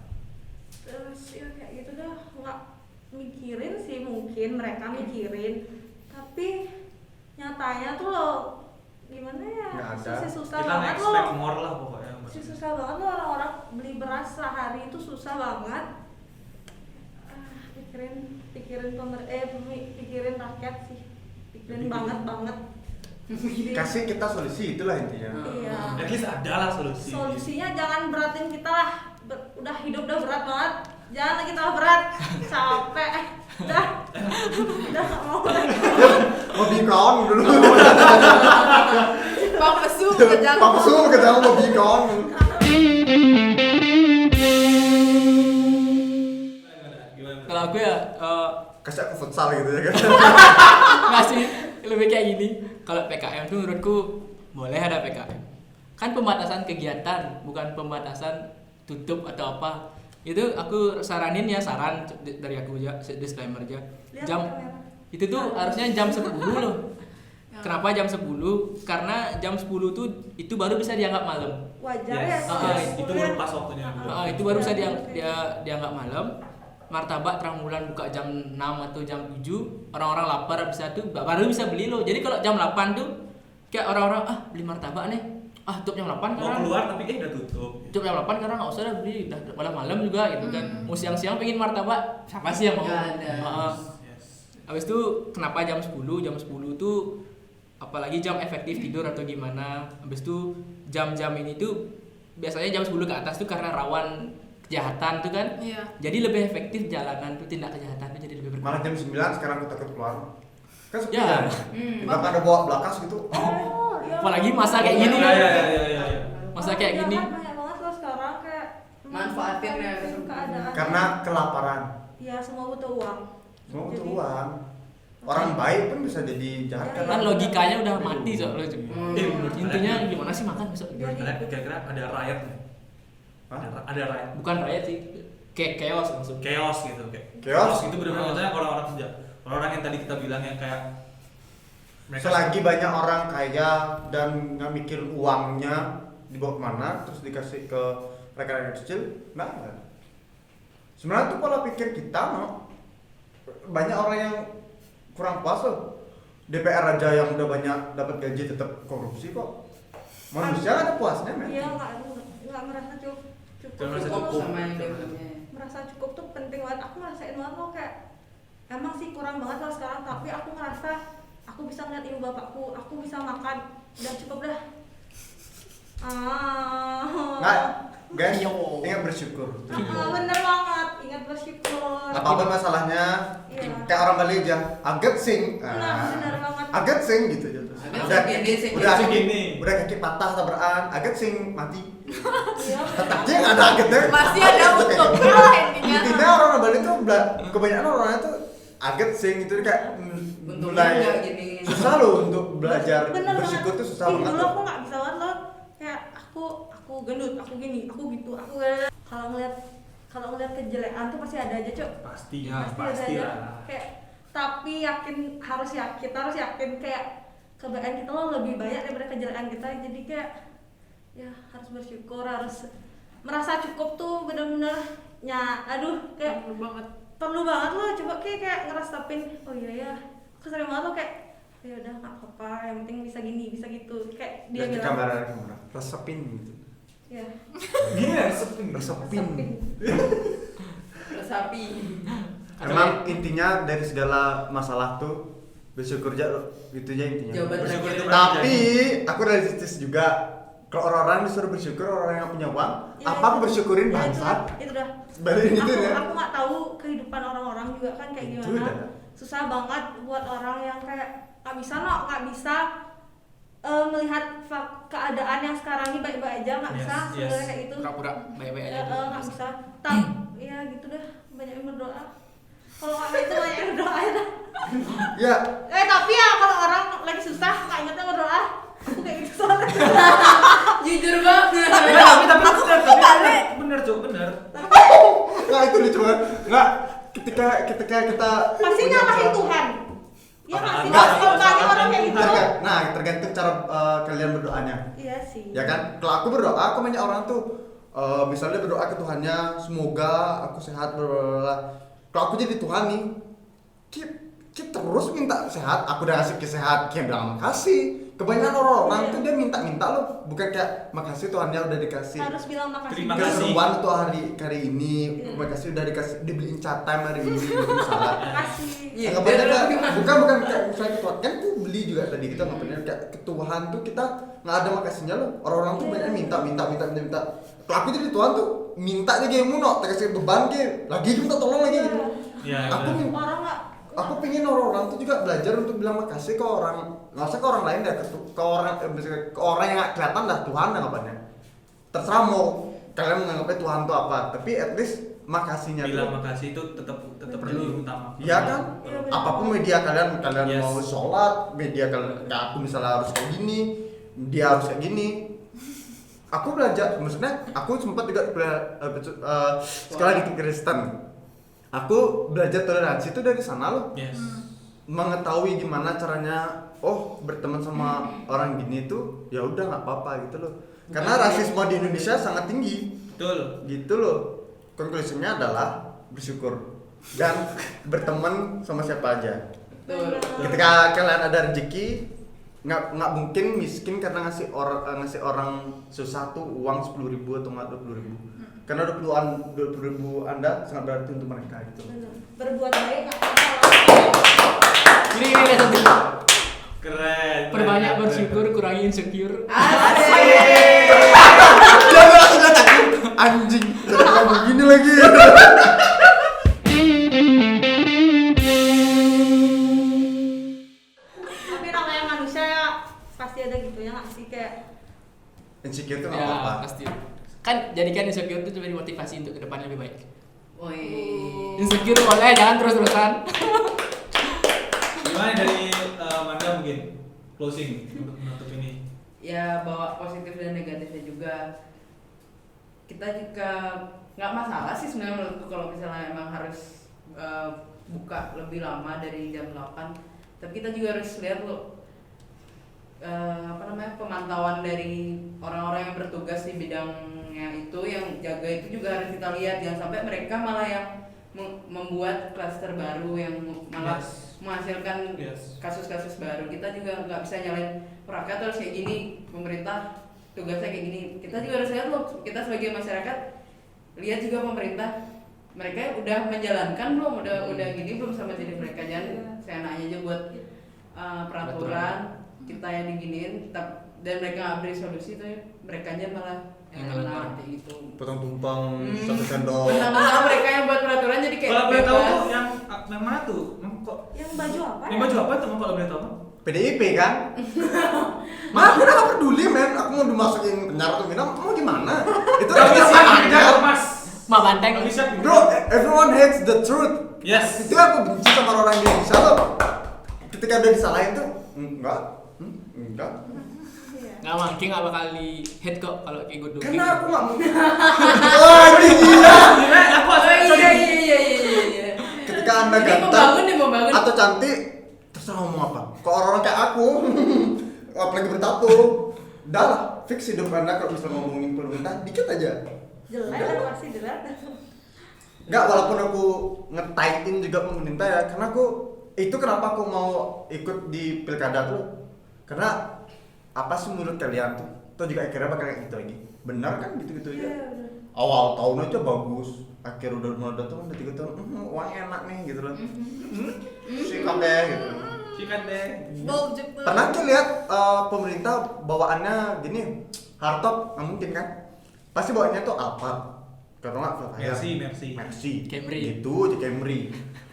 Terus ya kayak gitu dah, nggak mikirin sih, mungkin mereka mikirin tapi nyatanya tuh loh gimana ya, Nggak ada. susah Kita banget expect loh, more lah pokoknya. susah banget loh orang-orang beli beras sehari itu susah banget. Pikirin rakyat sih, pikirin banget. Kasih kita solusi itulah intinya. Iya. At least ada lah solusi. Solusinya jangan beratin kita lah. Udah hidup udah berat banget. Jangan lagi tambah berat. Capek. Udah nggak mau lagi. Mau bikon dulu. Pak Pesu kejang. Pak Su kita mau bikon. Gimana? Kalau aku ya Kasih aku futsal gitu ya kan. ngasih lebih kayak gini. Kalau PKM tuh menurutku boleh ada PKM. Kan pembatasan kegiatan, bukan pembatasan tutup atau apa. Itu aku saranin ya, saran dari aku aja, disclaimer aja. Lihat Jam kamera. itu tuh harusnya jam 10 loh. Kenapa jam 10? Karena jam 10 tuh itu baru bisa dianggap malam. Wajar Yes. ya. Itu baru pas waktunya. Itu baru bisa dianggap malam. Martabak terang bulan buka jam 6 atau jam 7, orang-orang lapar bisa tuh baru bisa beli loh. Jadi kalau jam 8 tuh kayak orang-orang beli martabak nih. Tutup jam 8 Mau karena keluar tapi udah tutup. tutup jam 8 karena nggak usah dah beli, udah malam juga gitu kan. Mau siang-siang pengen martabak, siapa sih yang mau? Nggak ada. Yes. Habis itu kenapa jam 10? Jam 10 tuh apalagi jam efektif tidur atau gimana. Habis itu jam-jam ini tuh biasanya jam 10 ke atas tuh karena rawan kejahatan tuh kan. Iya. Jadi lebih efektif jalanan tuh, tindak kejahatan tuh jadi lebih Malah berkurang. jam 9 sekarang aku takut keluar. Kan sepi Ya. kan? Di belakang ada bawa belakas gitu. Oh, iya. Apalagi masa kayak gini Iya, kan. iya. Masa kayak gini. Banyak banget loh sekarang kayak Manfaatin ya. keadaan. Karena kelaparan. Ya semua butuh uang. Semua butuh Jadi- uang. Orang baik pun bisa jadi jahat Ya, Kan logikanya udah mati soalnya. menurut Intinya gimana sih makan besok? Menurut kalian kira-kira ada riot nggak? Hah? Ada riot. Bukan rakyat sih. Kayak chaos langsung. chaos gitu kayak Chaos? itu benar-benar misalnya orang-orang yang tadi kita bilang yang kayak Selagi banyak orang kaya dan nggak mikir uangnya dibawa kemana terus dikasih ke rakyat kecil, nggak ada. Sebenarnya tuh pola pikir kita, no. Banyak orang yang kurang puas loh. DPR aja yang udah banyak dapat gaji tetap korupsi kok. Manusia ada puasnya, men. Iya, nggak merasa cukup. Nggak merasa Cukup cukup. sama yang dia punya. Merasa cukup tuh penting banget. Aku ngerasain banget loh kayak emang sih kurang banget loh sekarang, tapi aku ngerasa aku bisa ngeliat ibu bapakku, aku bisa makan, udah cukup dah. Nggak, guys, Yo. ingat bersyukur. Bener banget, ingat bersyukur. Apapun masalahnya, Iya. kayak orang Bali aja, aget sing. Nah, bener banget. Aget sing gitu aja tuh. Aget Udah, segini, sing udah segini. udah kaki patah tabrakan, aget sing mati. Iya. Tetapnya nggak ada agetnya. Masih ada Aget tuh kayak untungnya gitu. lah intinya. Intinya orang Bali tuh kebanyakan orangnya tuh aget sing gitu kayak Untungnya nggak gini. susah loh untuk belajar Bener bersyukur banget. tuh susah Ih, banget. dulu loh. aku nggak bisa banget loh. Kayak aku gendut, aku gini, aku gitu, aku kalau ngeliat kejelekan tuh pasti ada aja, Cuk. pasti Pasti ada aja. Kayak tapi kita harus yakin kayak kebaikan kita loh lebih banyak daripada kejelekan kita. Jadi kayak ya harus bersyukur, harus merasa cukup tuh bener-bener kayak perlu banget loh. Coba kayak ngerasapin, oh iya ya, aku sering banget loh kayak ya udah nggak apa-apa, yang penting bisa gini bisa gitu, kayak dia Lihat di bilang kamera resepin gitu. ya gini ya resepin Resepin. Resapi. Emang intinya dari segala masalah tuh bersyukur aja loh. Itu aja intinya. Jawaban Bersyukur itu Tapi aku realistis juga. Kalau orang-orang disuruh bersyukur, orang yang punya uang, Ya, apa aku itu. bersyukurin Ya, bangsat? itu dah. Balik gitu ya. Aku nggak tahu kehidupan orang-orang juga kan kayak Itu gimana. dah. Susah banget buat orang yang kayak nggak bisa melihat keadaan yang sekarang ini baik-baik aja, nggak Yes, bisa yes. sebenarnya kayak itu. Pura-pura baik-baik aja. Nggak bisa. Tapi ya gitu dah, banyak yang berdoa. Kalau nggak itu banyak yang berdoa ya dah. Ya, Tapi ya kalau orang lagi susah nggak ingetnya berdoa. Aku kayak gitu soalnya. Jujur banget. tapi bener Cuk, bener nggak itu lucu banget. Nggak, ketika kita Pasti punya nyalahin usaha- Tuhan. Iya nggak sih? Enggak, Kalau banyak orang kayak gitu. Nah, tergantung cara kalian berdoanya. Iya sih. Ya kan? Kalau aku berdoa, aku banyak orang tuh misalnya berdoa ke Tuhannya, semoga aku sehat, blablabla. Kalau aku jadi Tuhan nih, kita terus minta sehat, aku udah kasih sehat, dia bilang makasih. Kebanyakan orang Iya. tuh dia minta loh, bukan kayak makasih Tuhannya udah dikasih. Harus bilang makasih. Terima kasih. Keseruan untuk hari ini, Iya. makasih udah dibeliin cat time hari ini gitu misalnya. Makasih. Iya, Anggap aja dia kayak- bukan kayak misalnya ketuhan kan aku beli juga tadi kita ngapain kayak ketuhan tuh kita nggak ada makasihnya loh. Orang-orang tuh banyak minta. Kalau aku jadi Tuhan tuh mintanya kayak muno, tak kasih beban kayak lagi minta tolong lagi gitu. ya Aku bener. minta, Orang nggak. aku pingin orang-orang tuh juga belajar untuk bilang makasih ke orang, nggak usah ke orang lain deh, misalnya ke orang yang nggak kelihatan dah Tuhan anggapannya. Terserah mau kalian menganggapnya Tuhan tuh apa, tapi at least makasihnya bilang tuh. makasih itu tetap Perlu. jadi utama Iya kan? Iya, bener. Apapun media kalian Yes. mau sholat, media kalian, kayak aku misalnya harus kayak gini, dia harus kayak gini. Aku belajar, maksudnya aku sempat juga sekolah di Kristen. Aku belajar toleransi itu dari sana loh, yes mengetahui gimana caranya. Oh, berteman sama orang gini tuh, ya udah nggak apa-apa gitu loh. Karena rasisme di Indonesia sangat tinggi, betul gitu loh. Konklusinya adalah bersyukur dan berteman sama siapa aja. Betul. Ketika kalian ada rezeki, nggak mungkin miskin karena ngasih orang susah tuh uang 10.000 atau nggak 20.000. Karena 20.000 Anda sangat berarti untuk mereka gitu. Bener. Berbuat baik nggak apa-apa. Ini satu. keren Perbanyak keren, bersyukur, kurangi insecure. Dia langsung ngacak anjing. Kenapa begini lagi? Tapi namanya manusia ya pasti ada gitu ya nggak sih kayak. Insecure tuh nggak Ya, apa-apa. pasti. Kan jadikan insecure itu sebagai motivasi untuk ke depan lebih baik. Woi. Insecure boleh, jangan terus-terusan. gimana dari Manda mungkin closing untuk menutup ini Ya bawa positif dan negatifnya juga. Kita jika nggak masalah sih sebenarnya menurutku kalau misalnya emang harus buka lebih lama dari jam 8. Tapi kita juga harus lihat loh pemantauan dari orang-orang yang bertugas di bidangnya itu, yang jaga itu juga harus kita lihat, jangan sampai mereka malah yang membuat klaster baru yang malah menghasilkan kasus-kasus baru. Kita juga nggak bisa nyalain rakyat harus kayak gini, pemerintah tugasnya kayak gini. Kita juga harus lihat loh, kita sebagai masyarakat lihat juga pemerintah mereka udah menjalankan belum, udah gini belum sama jadi mereka, jangan seenaknya aja buat peraturan kita yang diginiin dan mereka nggak beri solusi tuh mereka aja malah yang kena kayak gitu. Potong tumpang satu sendok. Benar-benar mereka yang buat peraturan jadi kayak Kalau boleh tahu tuh yang mana tuh? Kok Yang baju apa yang ya? baju apa tuh kalau boleh tahu? PDIP kan? Mah, aku udah gak peduli men, aku mau dimasukin penjara atau minum, mau gimana? Itu Gak udah bisa aja. Mas. Ma banteng. Gak bisa. Bro, everyone hates the truth. Yes. Itu aku benci sama orang Indonesia loh. Ketika udah disalahin tuh, enggak. Iya. Nggak mungkin nggak bakal di hate kok kalau kayak gue dulu. Karena aku nggak mau. Wah, ini gila. Aku iya. Ketika anda Ini ganteng membangun. atau cantik, terserah ngomong apa. Kalau orang-orang kayak aku, apalagi bertato, udah lah, fix hidup anda kalau bisa ngomongin pemerintah dikit aja. Jelek Udah. kan pasti jelek. Enggak, walaupun aku ngetaitin juga pemerintah ya, karena aku itu kenapa aku mau ikut di pilkada tuh, karena apa sih menurut kalian tuh? Atau juga akhirnya bakal kayak gitu lagi? Benar kan gitu-gitu aja? Iya, bener. Awal tahun aja bagus, akhir udah mulai datang udah 3 tahun, uang enak nih gitu loh. Sikat deh gitu. Sikat deh. Boljuk tuh. Pernah tuh lihat pemerintah bawaannya gini, hardtop, nggak mungkin kan? Pasti bawaannya tuh apa? Kalau nggak Mercy, Camry. gitu aja Camry.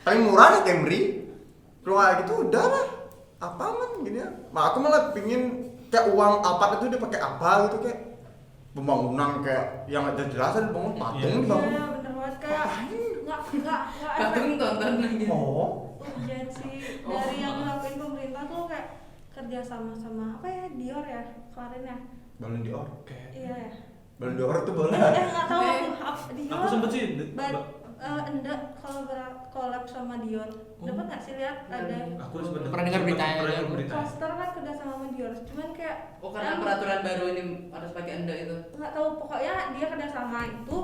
Paling murah nih Camry. Kalau nggak gitu udah lah, apa man gini ya. Aku malah pingin kayak uang apa itu dia pakai apa gitu, kayak pembangunan kayak yang ada jelasan dibangun patung Iya. dibangun. Iya, bener banget kayak nggak Patung tonton lagi. Oh, urgensi dari yang ngelakuin pemerintah tuh kayak kerja sama apa ya, Dior ya kemarin ya. Balon Dior. Iya ya. Balon Dior tuh boleh. Nggak tahu apa Dior. Aku sempet sih. enggak kalau collab sama Dior. Dapat nggak sih lihat ada Aku sempet Pernah dengar beritanya, pernah dengar ya. berita. poster kan kerja sama Dior. Cuman kayak Karena peraturan baru ini harus pakai enda itu. nggak tahu, pokoknya dia kerja sama itu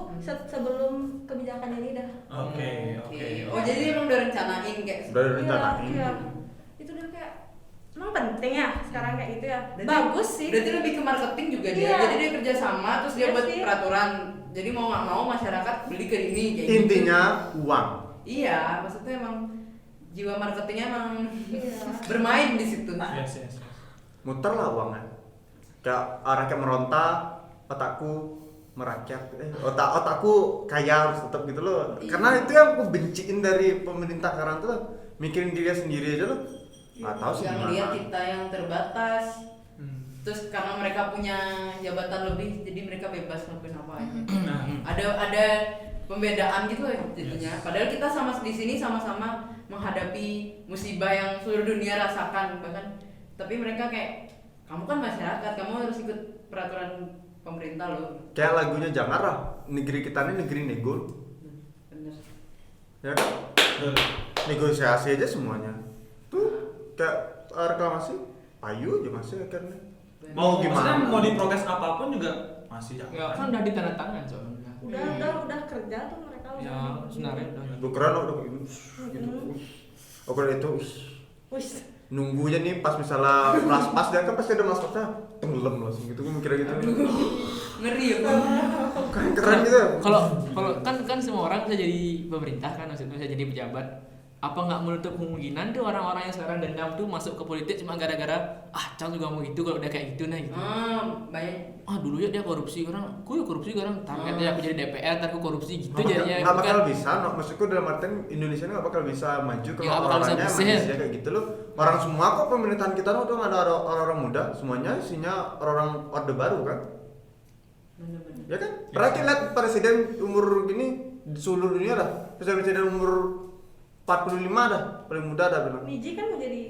sebelum kebijakan ini dah. Oke. Oh, jadi emang udah rencanain kayak Udah rencanain. Iya. Itu udah kayak emang penting ya sekarang kayak gitu ya. Berarti- Bagus sih. Berarti lebih ke marketing juga dia. Iya. Jadi dia kerja sama terus dia Iya buat sih. peraturan. Jadi mau nggak mau masyarakat beli ke ini kayak gitu. Intinya uang. Iya, maksudnya emang jiwa marketingnya emang Iya. bermain di situ. Yes. Muter lah uangnya. Kayak rakyat meronta, otakku merakyat. Otakku kaya harus tetap gitu loh. Iya. Karena itu yang aku benciin dari pemerintah sekarang tuh, mikirin diri sendiri aja loh. Nggak tahu sih Yang gimana. lihat kita yang terbatas. Terus karena mereka punya jabatan lebih, jadi mereka bebas ngelakuin apa aja. Nah, Ada pembedaan gitu ya jadinya. Padahal kita sama di sini sama-sama menghadapi musibah yang seluruh dunia rasakan bahkan. Tapi mereka kayak, kamu kan masyarakat, kamu harus ikut peraturan pemerintah loh. Kayak lagunya Jangan lah, negeri kita ini negeri nego. Bener. Ya kan? betul. Negosiasi aja semuanya. Tuh kayak reklamasi, ayo aja masih akhirnya. Mau Maksudnya gimana? mau diprotes apapun juga masih Ya, jangan. kan udah ditandatangan soalnya. Udah kerja tuh mereka Ya, sebenarnya udah. Gue keren loh udah gitu. Oke itu Wih, nunggu aja nih pas misalnya pas dia kan pasti ada masuknya tenggelam langsung gitu, gue mikirnya gitu. Ngeri ya. Keren gitu. Kalau kan semua orang bisa jadi pemerintah kan, maksudnya bisa jadi pejabat. Apa nggak menutup kemungkinan tuh orang-orang yang sekarang dendam tuh masuk ke politik cuma gara-gara Cang juga mau gitu kalau udah kayak gitu nah gitu. Banyak. Dulu ya dia korupsi orang, aku ya korupsi orang, targetnya aku jadi DPR, ntar aku korupsi gitu jadinya. Nggak bakal bisa, maksudku dalam artian Indonesia ini nggak bakal bisa maju kalau nggak bakal bisa orangnya bersih. manusia kayak gitu loh. Orang semua kok pemerintahan kita tuh nggak ada orang-orang muda, semuanya isinya orang orde baru kan. Bener-bener. Ya kan? Pernah kita lihat presiden umur gini di seluruh dunia dah. Presiden umur 45 dah, paling muda dah bilang. Niji kan mau jadi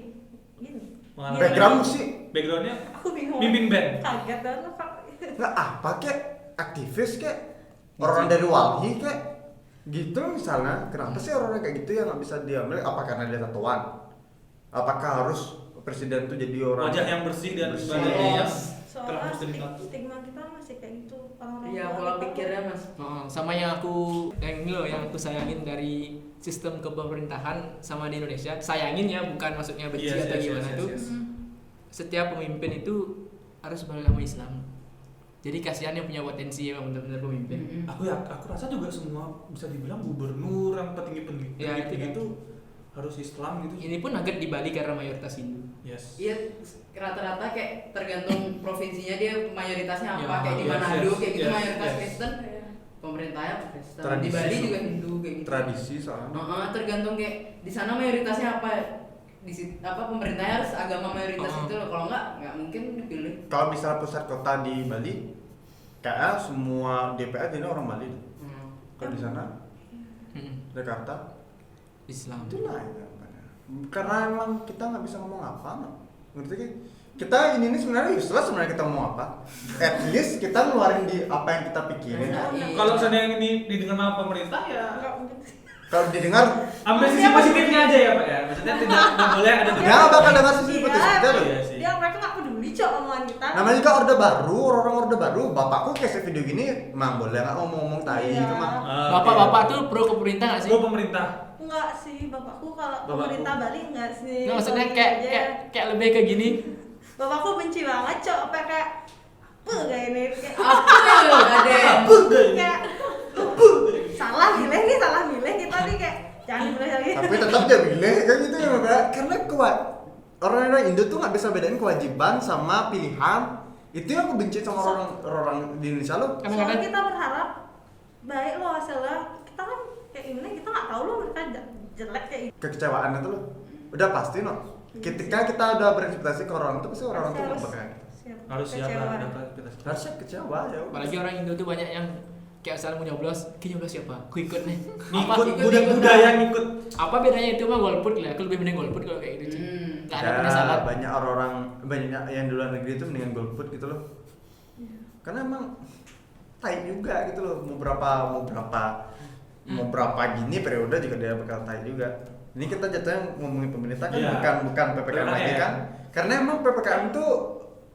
gini. Malah Background musik. Backgroundnya Aku bingung. mimpin band. Kaget banget Pak. Nggak apa kek, aktivis kek. orang dari Walhi kayak gitu misalnya, kenapa sih orang kayak gitu yang nggak bisa diambil? Apa karena dia tatoan? Apakah harus presiden tuh jadi orang Wajah yang bersih dan bersih? badannya yang Soalnya terhapus dari tato. stigma kita masih kayak gitu orang-orang Iya, tua pola kita. pikirnya mas. Sama yang ini loh yang aku sayangin dari sistem kepemerintahan sama di Indonesia, sayangin ya, bukan maksudnya benci Yes, atau yes, gimana yes, tuh. yes. Setiap pemimpin itu harus beragama Islam. Jadi kasihan yang punya potensi emang benar-benar pemimpin. Aku rasa juga semua bisa dibilang gubernur yang petinggi-petinggi Ya, itu harus Islam gitu. Ini pun agak di Bali karena mayoritas Hindu. Yes. Iya, rata-rata kayak tergantung provinsinya dia mayoritasnya apa. Ya, Kayak di yes, Manado yes, kayak gitu yes, mayoritas yes. Kristen, pemerintahnya Kristen. Di Tradisi Bali so- juga Hindu kayak gitu. tradisi soalnya. Tergantung kayak di sana mayoritasnya apa. Pemerintahnya harus agama mayoritas itu loh. Kalau nggak mungkin dipilih. Kalau misalnya pusat kota di Bali, kayak semua DPR ini orang Bali. Kalau di sana Jakarta Islam. itulah ya, karena emang kita nggak bisa ngomong apa, ngerti kan? Kita ini sebenarnya useless sebenarnya kita ngomong apa. At least kita ngeluarin di apa yang kita pikirin. Iya. Kalau seandainya ini didengar sama pemerintah ya Enggak mungkin sih. Kalau didengar, ambil sisi positifnya aja ya Pak ya. Maksudnya tidak boleh ada ya bakal dengar sisi Iya, positif kita loh. Iya sih. dia mereka nggak peduli cok omongan kita. Namanya juga orde baru, orang orde baru. Bapakku kasih video gini, emang boleh nggak ngomong tai Iya. itu mah. Bapak-bapak tuh pro ke pemerintah nggak sih? Pro pemerintah. Enggak sih, bapakku kalau Bapakku. pemerintah Bali enggak sih. Nah, maksudnya Kalau kayak aja. kayak lebih ke gini. Bapakku benci banget cok, apa kayak apa kayak ini kayak Ada. kayak salah milih kita nih kayak jangan dipilih lagi. Tapi tetap dia milih kan gitu ya, Mbak. Karena orang-orang Indo tuh nggak bisa bedain kewajiban sama pilihan. Itu yang aku benci sama orang di Indonesia loh. Soalnya Kadang-kadang kita berharap baik lo hasilnya. Kita kan kayak ini kita nggak tahu lo mereka jelek kayak gitu. Kekecewaan itu loh. Udah pasti no. Ketika kita udah berekspektasi ke orang itu pasti orang tuh nggak bakal. Harus siap Kecewa. lah dapat kita. Harusnya kecewa ya. apalagi orang Indo tuh banyak yang kayak misalnya mau nyoblos, nyoblos siapa? Aku ikut nih. Ngikut ikut, budaya ngikut. Apa bedanya itu mah golput lah? Aku lebih mending golput kalau kayak gitu. Cuy. Nggak ada Ya, penyesalan. banyak orang banyak yang di luar negeri itu mendingan golput gitu loh. Karena emang tai juga gitu loh. Mau berapa gini periode juga dia bakal tai juga. Ini kita jatuhnya ngomongin pemerintah kan, Iya. bukan PPKM lagi ya. kan. Karena emang PPKM tuh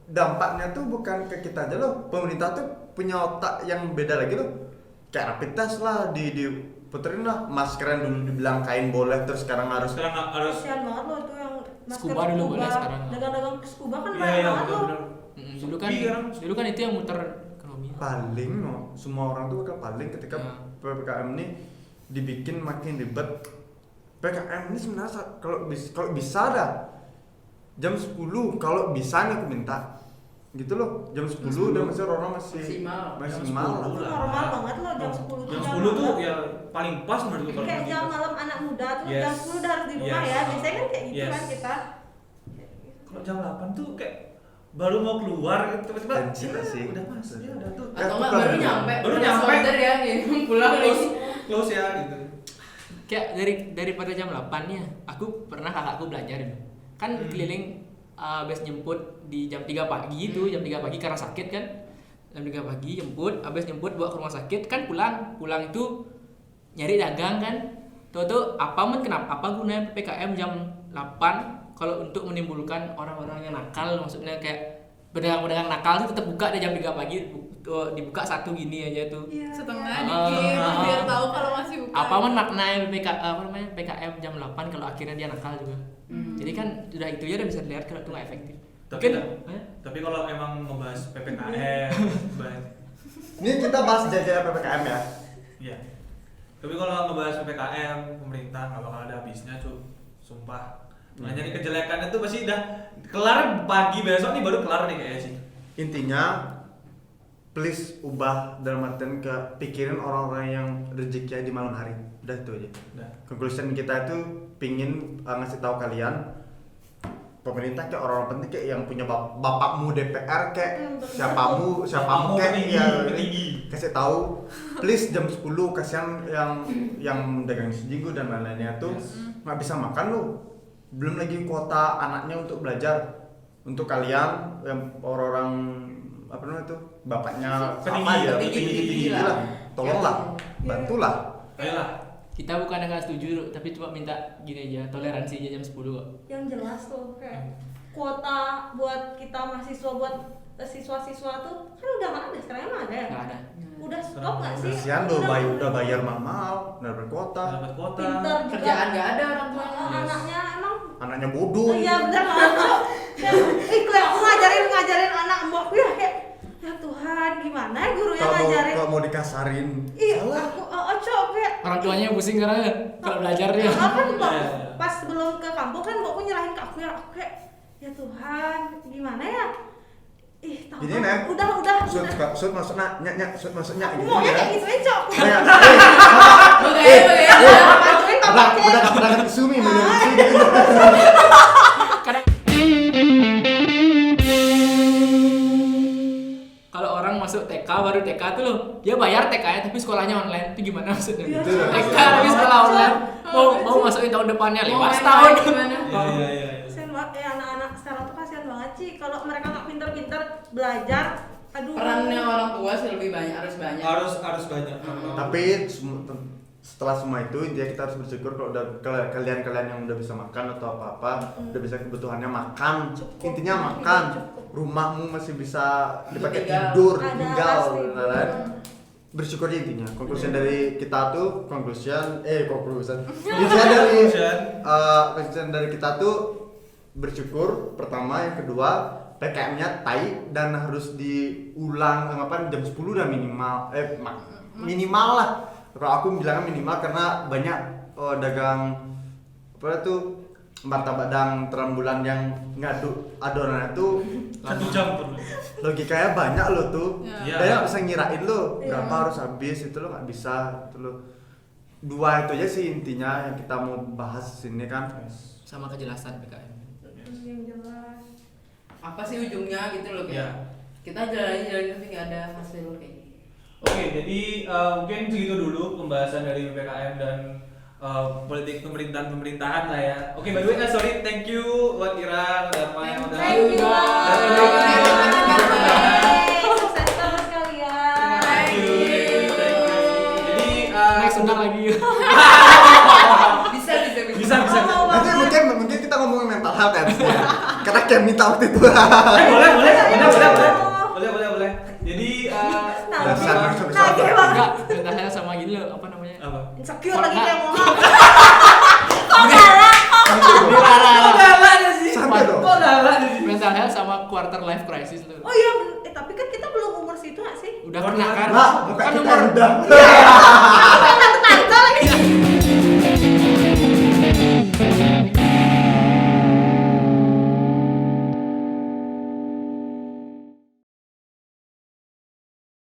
dampaknya tuh bukan ke kita aja loh. Pemerintah tuh punya otak yang beda lagi loh. Kayak rapid test lah diputerin lah. Masker yang dulu dibilang kain boleh terus sekarang harus Sekarang nggak harus. Kasian banget lo itu yang masker Scuba dulu boleh, sekarang. dagang-dagang scuba kan Iya banyak iya banget lo. benar-benar. Dulu Sepi kan itu yang muter ekonomi. paling no, semua orang tuh bakal paling ketika Ya. PPKM ini dibikin makin ribet. PPKM ini sebenarnya kalau bisa dah jam 10 kalau bisa nih aku minta gitu loh, jam 10 udah masih orang masih Maksimal. maksimal Jam lah. 10 lah. Normal banget lo jam 10 tuh Jam 10 tuh malam. ya paling pas menurut gue kalau Kayak bagi jam kita. malam anak muda tuh Yes. jam 10 udah harus di rumah Yes. ya. Biasanya kan kayak gitu Yes. kan kita. Kalau jam 8 tuh kayak baru mau keluar tiba-tiba Benci ya, sih. udah mas ya udah tuh Atau bukan. nggak baru nyampe. Baru udah nyampe. order ya, gitu. Pulang lagi. close ya gitu. Kayak daripada jam 8 nya, aku pernah kakakku belajar gitu. Kan keliling habis jemput di jam 3 pagi itu, jam 3 pagi karena sakit kan. Jam 3 pagi jemput, habis jemput bawa ke rumah sakit kan pulang itu nyari dagang kan. Tuh kenapa gunanya PPKM jam 8 kalau untuk menimbulkan orang-orang yang nakal, maksudnya kayak pedagang-pedagang nakal itu tetap buka di jam 3 pagi, dibuka satu gini aja tuh. Setengah Ah, dikit ah, biar ah. tahu kalau masih buka. Apa maknanya PKM jam 8 kalau akhirnya dia nakal juga. Jadi kan udah itu aja udah bisa dilihat kalau itu nggak efektif. Tapi Mungkin, tapi kalau emang ngebahas PPKM bahas Ini kita bahas jajah PPKM ya. iya. Tapi kalau ngebahas PPKM pemerintah nggak bakal ada habisnya cuy, sumpah. Nah, jadi kejelekannya tuh pasti udah kelar pagi besok nih baru kelar nih kayaknya sih. Intinya please ubah dalam artian ke pikirin orang-orang yang rezekinya di malam hari. Udah itu aja. Udah. Conclusion kita itu pingin ngasih tahu kalian pemerintah kayak orang penting kayak yang punya bapakmu DPR kayak siapamu kayak petinggi, ya petinggi. kasih tahu please jam 10 kasihan yang dagang sejigo dan lain-lainnya tuh nggak bisa makan lu, belum lagi kuota anaknya untuk belajar. Untuk kalian yang orang-orang apa namanya tuh bapaknya Petinggi apa ya, petinggi petinggi lah, tolonglah, Iya. bantulah. Ayolah. Kita bukan nggak setuju, tapi cuma minta gini aja, toleransi aja jam 10 kok. Yang jelas tuh kayak kuota buat kita mahasiswa, buat siswa-siswa tuh kan udah nggak ada, sekarang emang ada ya? Nggak ada. Udah stop nggak sih? Kasihan lo, udah bayar mahal, udah berkuota, Dapat kuota. Pinter juga. Kerjaan nggak ada orang tuanya. Anaknya emang anaknya bodoh. oh iya bener banget. Kayak aku ngajarin anak mbokku ya kayak ya Tuhan gimana ya gurunya ngajarin. Kalau mau dikasarin, Iya, salah. aku cok kayak Orang tuanya pusing karena kalau belajar dia. apa kan Mbak, Iya. pas sebelum ke kampung kan mbokku nyerahin ke aku ya, aku kayak ya Tuhan gimana ya. Ih, tahu Gini, kan? Nek. Udah. Shoot masuk nyak, shoot masuk nyak. Aku gitu maunya ya. kayak gitu aja, Cok. Kayak, Oke. udah pernah kesumi minum sih. Kadang kalau orang masuk TK baru TK tuh loh, dia bayar TK-nya tapi sekolahnya online. Itu gimana maksudnya? Iya, Itu. TK tapi sekolah online. Mau masukin tahun depannya lewat Mau setahun. main gimana? Iya. Kasian banget ya anak-anak sekarang tuh kasihan banget sih kalau mereka nggak pinter-pinter belajar. Aduh. Perannya orang tua sih lebih banyak, harus banyak. Harus banyak. Tapi setelah semua itu intinya kita harus bersyukur kalau udah kalian yang udah bisa makan atau apa udah bisa kebutuhannya makan. Cukup. Intinya makan. Rumahmu masih bisa dipakai Tinggal. tidur, Ada tinggal, pasti. kan? Bersyukur aja intinya. Conclusion dari kita tuh conclusion dari kita tuh bersyukur pertama, yang kedua PKM-nya tai dan harus diulang jam 10 udah minimal lah. Kalau aku bilangnya minimal karena banyak dagang apa tuh martabak dan terang bulan yang ngaduk adonannya tuh 1 jam perlu. logikanya banyak lo tuh. Iya. Dia nggak bisa ngirain lo Iya. berapa harus habis, itu lo nggak bisa itu lo. Dua itu aja sih intinya yang kita mau bahas sini kan. Sama kejelasan PKM. Yang jelas. Apa sih ujungnya gitu loh Iya. kayak. Kita jalan tapi nggak ada hasil kayak gitu. Oke, jadi mungkin segitu dulu pembahasan dari PPKM dan politik pemerintahan lah ya. Oke, by the way, sorry, thank you buat Ira, Dharma yang udah Thank you, datang. Sukses terus kalian. Thank you. Jadi Next undang lagi. bisa. Mungkin kita ngomongin mental health ya. Karena Kem minta waktu itu. Boleh. Jadi Besar. Nagih banget. Enggak, mental health sama gini loh, apa namanya? apa? Insecure lagi kayak ngomong. Santai dong. Kok galak di sini? Mental health sama quarter life crisis loh. Oh iya, tapi kan kita belum umur situ nggak sih? Udah pernah kan? Nah, muka Kan kita umur udah. Tapi kan